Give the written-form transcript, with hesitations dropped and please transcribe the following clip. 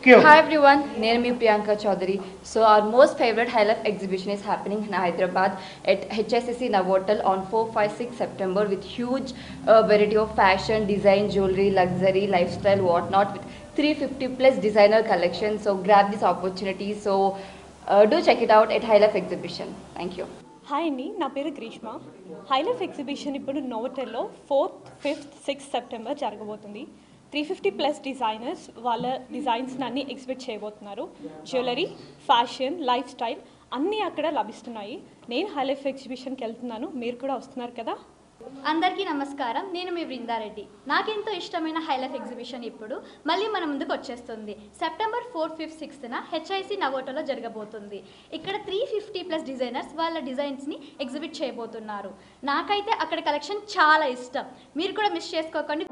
Hi everyone, name me Priyanka Chaudhary. So our most favorite High Life exhibition is happening in Hyderabad at HSCC Novotel on 4, 5, 6 September with huge variety of fashion, design, jewelry, luxury, lifestyle, whatnot with 350 plus designer collections. So grab this opportunity. So do check it out at High Life exhibition. Thank you. Hi అండి, నా పేరు Greeshma. Hi-Life exhibition ఇప్పుడు నోవోటెల్లో 4th, 5th, 6th September జరగబోతుంది. 350+ designers వాళ్ళ డిజైన్స్ని అన్నీ exhibit చేయబోతున్నారు. Jewellery, fashion, life style అన్నీ అక్కడ లభిస్తున్నాయి. నేను హైలైఫ్ ఎగ్జిబిషన్కి వెళ్తున్నాను, మీరు కూడా వస్తున్నారు కదా. అందరికీ నమస్కారం, నేను మీ బృందారెడ్డి. నాకెంతో ఇష్టమైన హైలైఫ్ ఎగ్జిబిషన్ ఇప్పుడు మళ్ళీ మన ముందుకు వచ్చేస్తుంది. సెప్టెంబర్ 4, 5, 6న హెచ్ఐసి నవోటోలో జరగబోతుంది. ఇక్కడ 350+ డిజైనర్స్ వాళ్ళ డిజైన్స్ని ఎగ్జిబిట్ చేయబోతున్నారు. నాకైతే అక్కడ కలెక్షన్ చాలా ఇష్టం, మీరు కూడా మిస్ చేసుకోకండి.